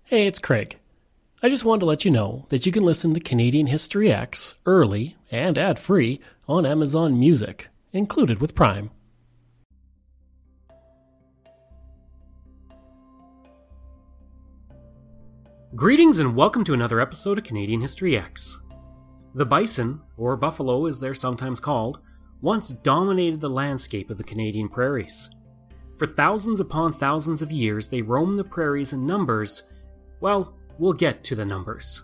Hey, it's Craig. I just wanted to let you know that you can listen to Canadian History X early and ad-free on Amazon Music, included with Prime. Greetings and welcome to another episode of Canadian History X. The bison, or buffalo as they're sometimes called, once dominated the landscape of the Canadian prairies. For thousands upon thousands of years, they roamed the prairies in numbers. Well, we'll get to the numbers.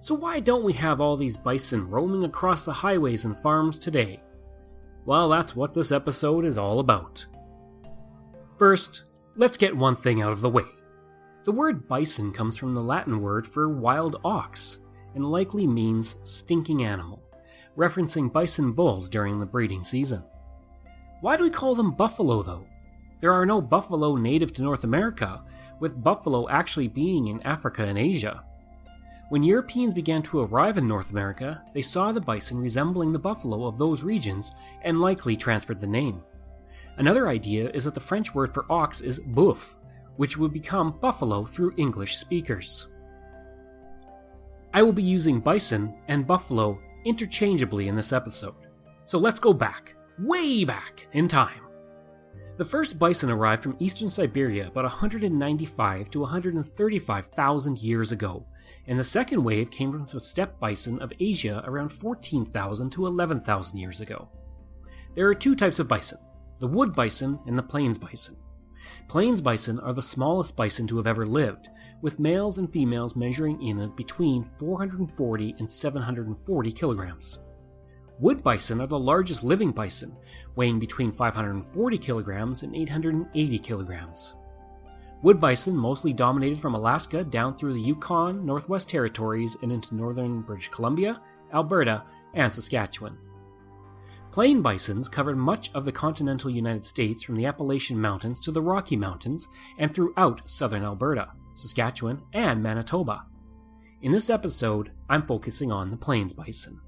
So why don't we have all these bison roaming across the highways and farms today? Well, that's what this episode is all about. First, let's get one thing out of the way. The word bison comes from the Latin word for wild ox, and likely means stinking animal, referencing bison bulls during the breeding season. Why do we call them buffalo though? There are no buffalo native to North America, with buffalo actually being in Africa and Asia. When Europeans began to arrive in North America, they saw the bison resembling the buffalo of those regions and likely transferred the name. Another idea is that the French word for ox is boeuf, which would become buffalo through English speakers. I will be using bison and buffalo interchangeably in this episode, so let's go back, way back in time. The first bison arrived from eastern Siberia about 195 to 135,000 years ago, and the second wave came from the steppe bison of Asia around 14,000 to 11,000 years ago. There are two types of bison, the wood bison and the plains bison. Plains bison are the smallest bison to have ever lived, with males and females measuring in between 440 and 740 kilograms. Wood bison are the largest living bison, weighing between 540 kilograms and 880 kilograms. Wood bison mostly dominated from Alaska down through the Yukon, Northwest Territories, and into northern British Columbia, Alberta, and Saskatchewan. Plain bisons covered much of the continental United States from the Appalachian Mountains to the Rocky Mountains and throughout southern Alberta, Saskatchewan, and Manitoba. In this episode, I'm focusing on the plains bison.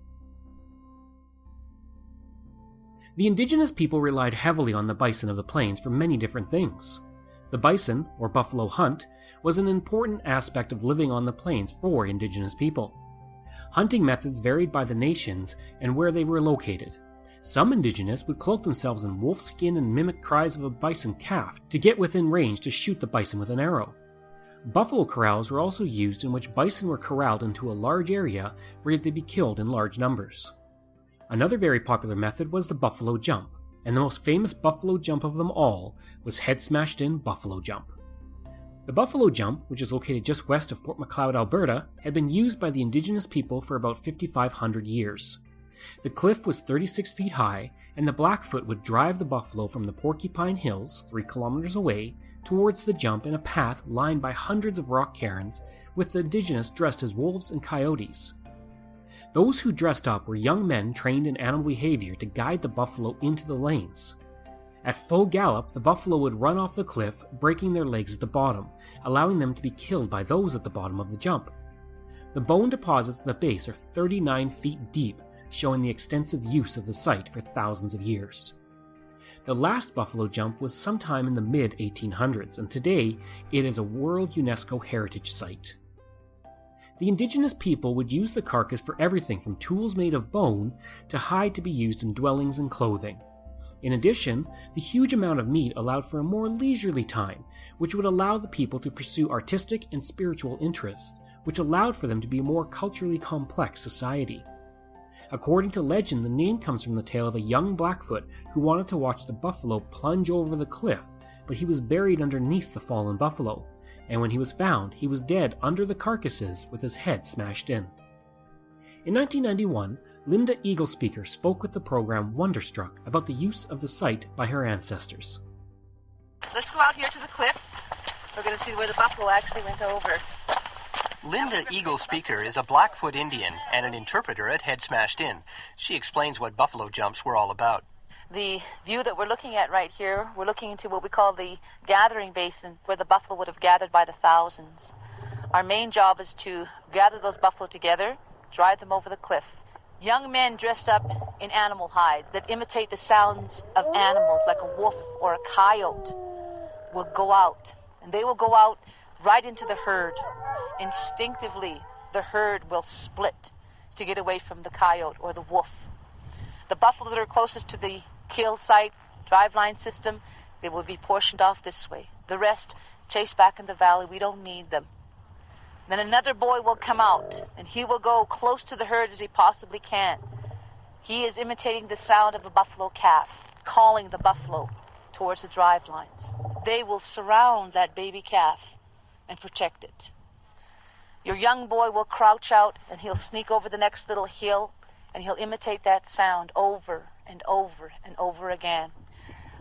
The indigenous people relied heavily on the bison of the plains for many different things. The bison, or buffalo hunt, was an important aspect of living on the plains for indigenous people. Hunting methods varied by the nations and where they were located. Some indigenous would cloak themselves in wolf skin and mimic cries of a bison calf to get within range to shoot the bison with an arrow. Buffalo corrals were also used in which bison were corralled into a large area where they'd be killed in large numbers. Another very popular method was the buffalo jump, and the most famous buffalo jump of them all was head smashed in buffalo jump. The buffalo jump, which is located just west of Fort Macleod, Alberta, had been used by the indigenous people for about 5,500 years. The cliff was 36 feet high, and the Blackfoot would drive the buffalo from the Porcupine Hills, 3 kilometers away, towards the jump in a path lined by hundreds of rock cairns, with the indigenous dressed as wolves and coyotes. Those who dressed up were young men trained in animal behavior to guide the buffalo into the lanes. At full gallop, the buffalo would run off the cliff, breaking their legs at the bottom, allowing them to be killed by those at the bottom of the jump. The bone deposits at the base are 39 feet deep, showing the extensive use of the site for thousands of years. The last buffalo jump was sometime in the mid-1800s, and today it is a World UNESCO Heritage Site. The indigenous people would use the carcass for everything from tools made of bone to hide to be used in dwellings and clothing. In addition, the huge amount of meat allowed for a more leisurely time, which would allow the people to pursue artistic and spiritual interests, which allowed for them to be a more culturally complex society. According to legend, the name comes from the tale of a young Blackfoot who wanted to watch the buffalo plunge over the cliff, but he was buried underneath the fallen buffalo, and when he was found, he was dead under the carcasses with his head smashed in. In 1991, Linda Eaglespeaker spoke with the program Wonderstruck about the use of the site by her ancestors. Let's go out here to the cliff. We're going to see where the buffalo actually went over. Linda Eaglespeaker is a Blackfoot Indian and an interpreter at Head Smashed In. She explains what buffalo jumps were all about. The view that we're looking at right here, we're looking into what we call the gathering basin, where the buffalo would have gathered by the thousands. Our main job is to gather those buffalo together, drive them over the cliff. Young men dressed up in animal hides that imitate the sounds of animals, like a wolf or a coyote, will go out. And they will go out right into the herd. Instinctively, the herd will split to get away from the coyote or the wolf. The buffalo that are closest to the kill site, driveline system, they will be portioned off this way. The rest chase back in the valley. We don't need them. Then another boy will come out, and he will go close to the herd as he possibly can. He is imitating the sound of a buffalo calf, calling the buffalo towards the drive lines. They will surround that baby calf and protect it. Your young boy will crouch out, and he'll sneak over the next little hill, and he'll imitate that sound over and over and over again.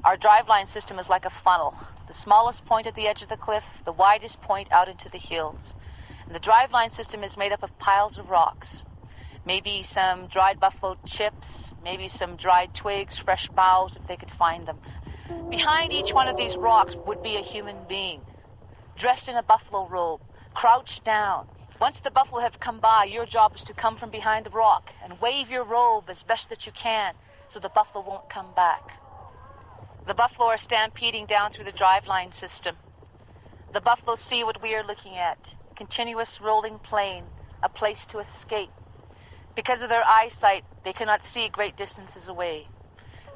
Our driveline system is like a funnel. The smallest point at the edge of the cliff, the widest point out into the hills. And the driveline system is made up of piles of rocks. Maybe some dried buffalo chips, maybe some dried twigs, fresh boughs if they could find them. Behind each one of these rocks would be a human being, dressed in a buffalo robe, crouched down. Once the buffalo have come by, your job is to come from behind the rock and wave your robe as best that you can so the buffalo won't come back. The buffalo are stampeding down through the driveline system. The buffalo see what we are looking at. Continuous rolling plain, a place to escape. Because of their eyesight, they cannot see great distances away.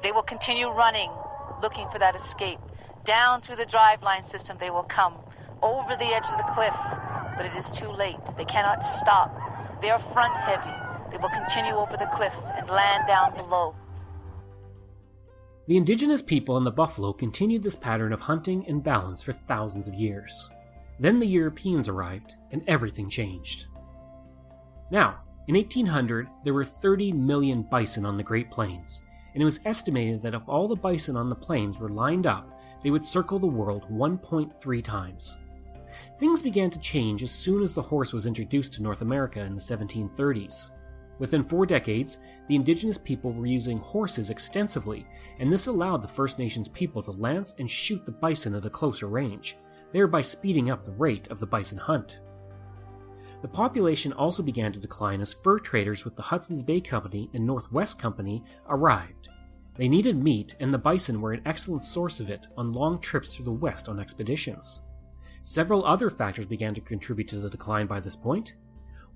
They will continue running, looking for that escape. Down through the driveline system they will come, over the edge of the cliff, but it is too late. They cannot stop. They are front heavy. They will continue over the cliff and land down below. The indigenous people and the buffalo continued this pattern of hunting and balance for thousands of years. Then the Europeans arrived, and everything changed. Now, in 1800, there were 30 million bison on the Great Plains, and it was estimated that if all the bison on the plains were lined up, they would circle the world 1.3 times. Things began to change as soon as the horse was introduced to North America in the 1730s. Within 4 decades, the indigenous people were using horses extensively, and this allowed the First Nations people to lance and shoot the bison at a closer range, thereby speeding up the rate of the bison hunt. The population also began to decline as fur traders with the Hudson's Bay Company and Northwest Company arrived. They needed meat, and the bison were an excellent source of it on long trips through the west on expeditions. Several other factors began to contribute to the decline by this point.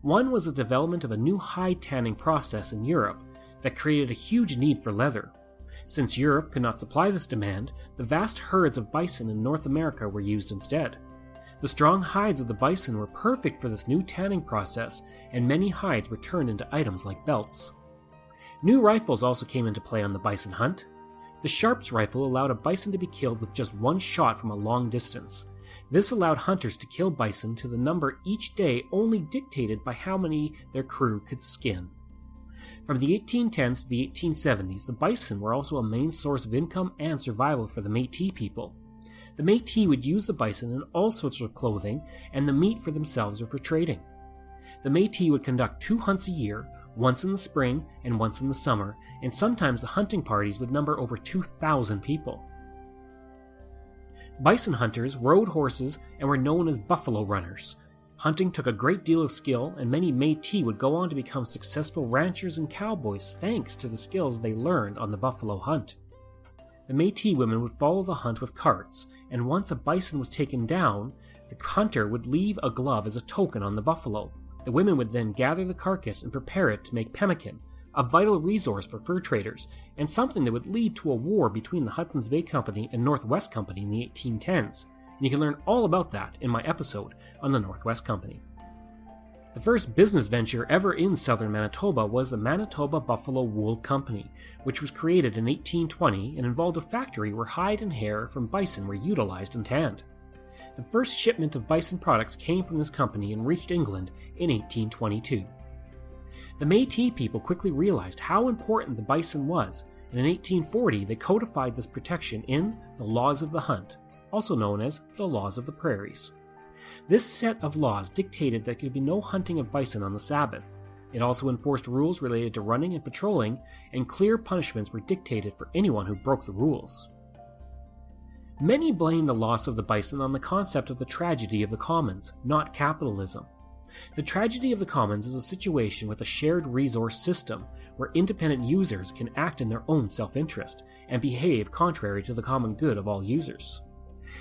One was the development of a new hide tanning process in Europe that created a huge need for leather. Since Europe could not supply this demand, the vast herds of bison in North America were used instead. The strong hides of the bison were perfect for this new tanning process, and many hides were turned into items like belts. New rifles also came into play on the bison hunt. The Sharps rifle allowed a bison to be killed with just one shot from a long distance. This allowed hunters to kill bison to the number each day only dictated by how many their crew could skin. From the 1810s to the 1870s, the bison were also a main source of income and survival for the Métis people. The Métis would use the bison in all sorts of clothing and the meat for themselves or for trading. The Métis would conduct 2 hunts a year, once in the spring and once in the summer, and sometimes the hunting parties would number over 2,000 people. Bison hunters rode horses and were known as buffalo runners. Hunting took a great deal of skill, and many Métis would go on to become successful ranchers and cowboys thanks to the skills they learned on the buffalo hunt. The Métis women would follow the hunt with carts, and once a bison was taken down, the hunter would leave a glove as a token on the buffalo. The women would then gather the carcass and prepare it to make pemmican, a vital resource for fur traders, and something that would lead to a war between the Hudson's Bay Company and Northwest Company in the 1810s. And you can learn all about that in my episode on the Northwest Company. The first business venture ever in southern Manitoba was the Manitoba Buffalo Wool Company, which was created in 1820 and involved a factory where hide and hair from bison were utilized and tanned. The first shipment of bison products came from this company and reached England in 1822. The Métis people quickly realized how important the bison was, and in 1840 they codified this protection in the Laws of the Hunt, also known as the Laws of the Prairies. This set of laws dictated there could be no hunting of bison on the Sabbath. It also enforced rules related to running and patrolling, and clear punishments were dictated for anyone who broke the rules. Many blame the loss of the bison on the concept of the tragedy of the commons, not capitalism. The tragedy of the commons is a situation with a shared resource system where independent users can act in their own self-interest and behave contrary to the common good of all users.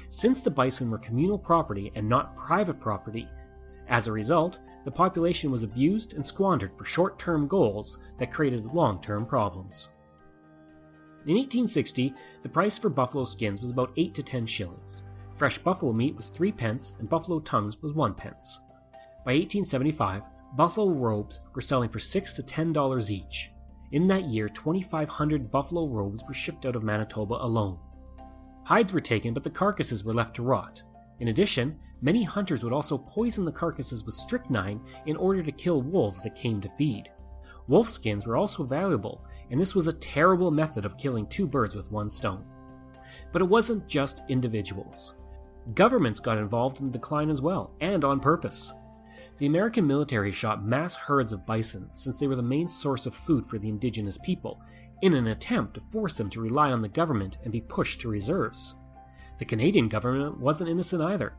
since the bison were communal property and not private property. As a result, the population was abused and squandered for short-term goals that created long-term problems. In 1860, the price for buffalo skins was about 8 to 10 shillings. Fresh buffalo meat was 3 pence and buffalo tongues was 1 pence. By 1875, buffalo robes were selling for $6 to $10 each. In that year, 2,500 buffalo robes were shipped out of Manitoba alone. Hides were taken, but the carcasses were left to rot. In addition, many hunters would also poison the carcasses with strychnine in order to kill wolves that came to feed. Wolf skins were also valuable, and this was a terrible method of killing 2 birds with 1 stone. But it wasn't just individuals. Governments got involved in the decline as well, and on purpose. The American military shot mass herds of bison since they were the main source of food for the indigenous people, in an attempt to force them to rely on the government and be pushed to reserves. The Canadian government wasn't innocent either.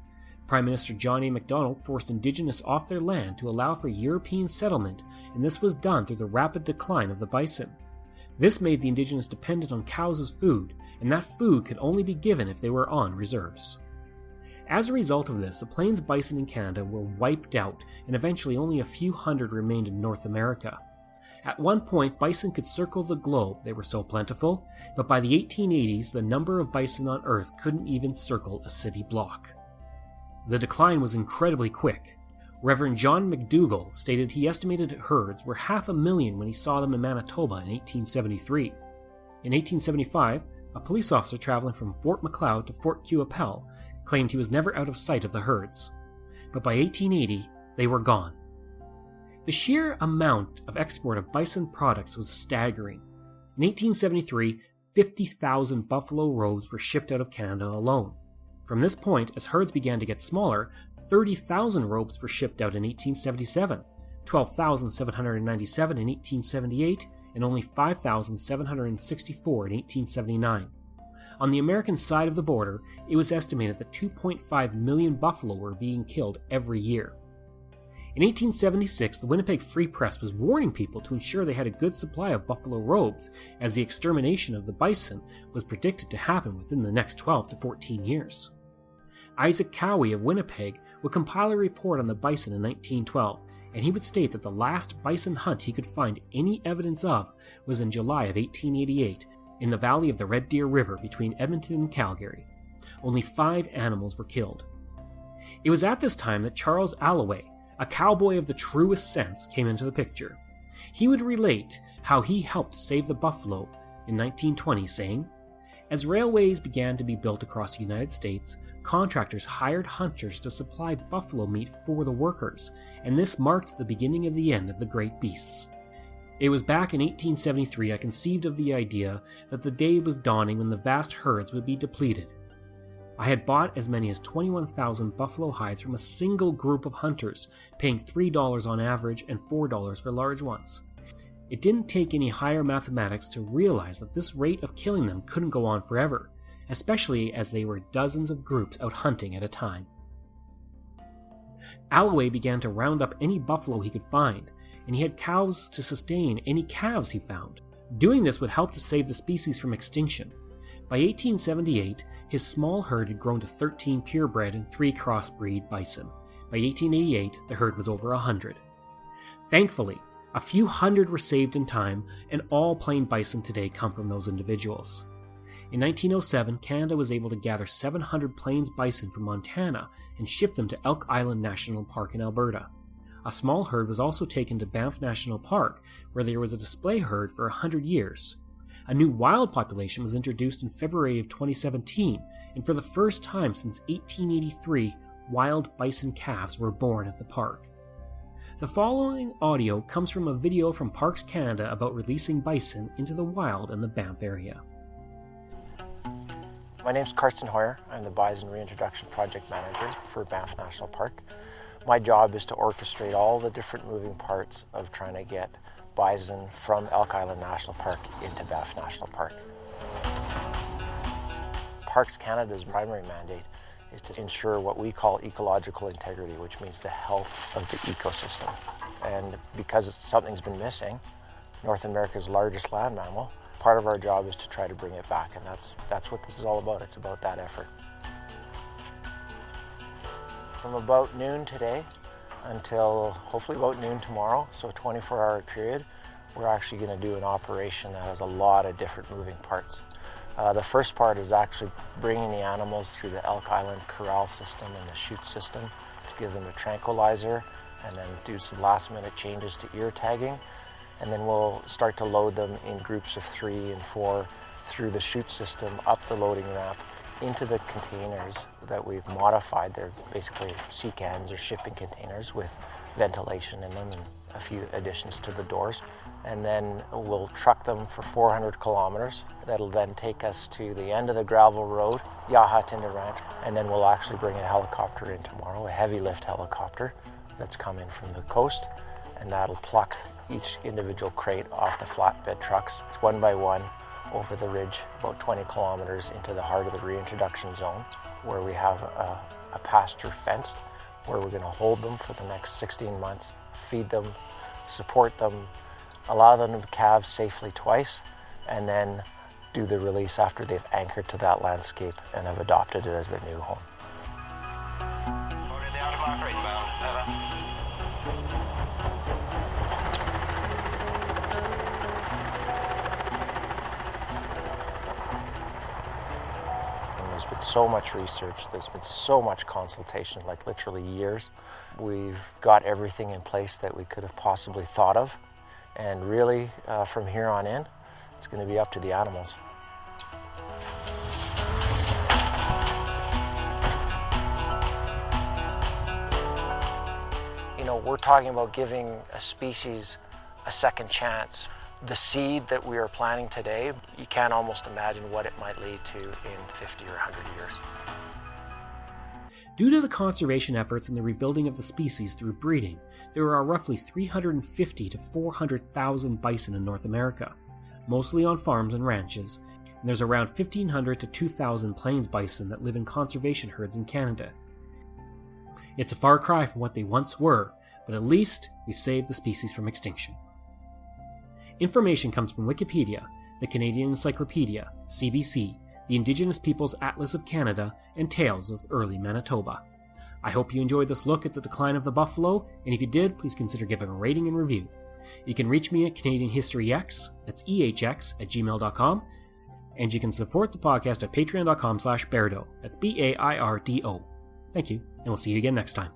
Prime Minister John A. Macdonald forced Indigenous off their land to allow for European settlement, and this was done through the rapid decline of the bison. This made the Indigenous dependent on cows as food, and that food could only be given if they were on reserves. As a result of this, the plains bison in Canada were wiped out, and eventually only a few hundred remained in North America. At one point, bison could circle the globe, they were so plentiful, but by the 1880s, the number of bison on Earth couldn't even circle a city block. The decline was incredibly quick. Reverend John McDougall stated he estimated herds were 500,000 when he saw them in Manitoba in 1873. In 1875, a police officer traveling from Fort Macleod to Fort Qu'Appelle claimed he was never out of sight of the herds. But by 1880, they were gone. The sheer amount of export of bison products was staggering. In 1873, 50,000 buffalo robes were shipped out of Canada alone. From this point, as herds began to get smaller, 30,000 robes were shipped out in 1877, 12,797 in 1878, and only 5,764 in 1879. On the American side of the border, it was estimated that 2.5 million buffalo were being killed every year. In 1876, the Winnipeg Free Press was warning people to ensure they had a good supply of buffalo robes, as the extermination of the bison was predicted to happen within the next 12 to 14 years. Isaac Cowie of Winnipeg would compile a report on the bison in 1912, and he would state that the last bison hunt he could find any evidence of was in July of 1888 in the valley of the Red Deer River between Edmonton and Calgary. Only 5 animals were killed. It was at this time that Charles Alloway, a cowboy of the truest sense, came into the picture. He would relate how he helped save the buffalo in 1920, saying, "As railways began to be built across the United States, contractors hired hunters to supply buffalo meat for the workers, and this marked the beginning of the end of the great beasts. It was back in 1873 I conceived of the idea that the day was dawning when the vast herds would be depleted. I had bought as many as 21,000 buffalo hides from a single group of hunters, paying $3 on average and $4 for large ones. It didn't take any higher mathematics to realize that this rate of killing them couldn't go on forever, especially as they were dozens of groups out hunting at a time." Alloway began to round up any buffalo he could find, and he had cows to sustain any calves he found. Doing this would help to save the species from extinction. By 1878, his small herd had grown to 13 purebred and 3 crossbreed bison. By 1888, the herd was over 100. Thankfully, a few hundred were saved in time, and all plain bison today come from those individuals. In 1907, Canada was able to gather 700 plains bison from Montana and ship them to Elk Island National Park in Alberta. A small herd was also taken to Banff National Park, where there was a display herd for 100 years. A new wild population was introduced in February of 2017, and for the first time since 1883, wild bison calves were born at the park. The following audio comes from a video from Parks Canada about releasing bison into the wild in the Banff area. My name's Karsten Hoyer. I'm the Bison Reintroduction Project Manager for Banff National Park. My job is to orchestrate all the different moving parts of trying to get bison from Elk Island National Park into Banff National Park. Parks Canada's primary mandate is to ensure what we call ecological integrity, which means the health of the ecosystem. And because something's been missing, North America's largest land mammal, part of our job is to try to bring it back, and that's what this is all about. It's about that effort. from about noon today until hopefully about noon tomorrow, so a 24-hour period, we're actually going to do an operation that has a lot of different moving parts. The first part is actually bringing the animals through the Elk Island corral system and the chute system to give them a tranquilizer, and then do some last-minute changes to ear tagging. And then we'll start to load them in groups of 3 and 4 through the chute system, up the loading ramp, into the containers that we've modified. They're basically sea cans or shipping containers with ventilation in them and a few additions to the doors. And then we'll truck them for 400 kilometers. That'll then take us to the end of the gravel road, Yaha Tinder Ranch, and then we'll actually bring a helicopter in tomorrow, a heavy lift helicopter that's coming from the coast, and that'll pluck each individual crate off the flatbed trucks. It's one by one over the ridge, about 20 kilometers into the heart of the reintroduction zone, where we have a pasture fenced, where we're going to hold them for the next 16 months, feed them, support them, allow them to calve safely twice, and then do the release after they've anchored to that landscape and have adopted it as their new home. There's been so much research, there's been so much consultation, like literally years. We've got everything in place that we could have possibly thought of. And really, from here on in, it's going to be up to the animals. You know, we're talking about giving a species a second chance. The seed that we are planting today, you can't almost imagine what it might lead to in 50 or 100 years. Due to the conservation efforts and the rebuilding of the species through breeding, there are roughly 350 to 400,000 bison in North America, mostly on farms and ranches, and there's around 1,500 to 2,000 plains bison that live in conservation herds in Canada. It's a far cry from what they once were, but at least we saved the species from extinction. Information comes from Wikipedia, the Canadian Encyclopedia, CBC, the Indigenous Peoples Atlas of Canada, and Tales of Early Manitoba. I hope you enjoyed this look at the decline of the buffalo, and if you did, please consider giving a rating and review. You can reach me at Canadian History X, that's EHX, @gmail.com, and you can support the podcast at patreon.com/Bairdo, that's BAIRDO. Thank you, and we'll see you again next time.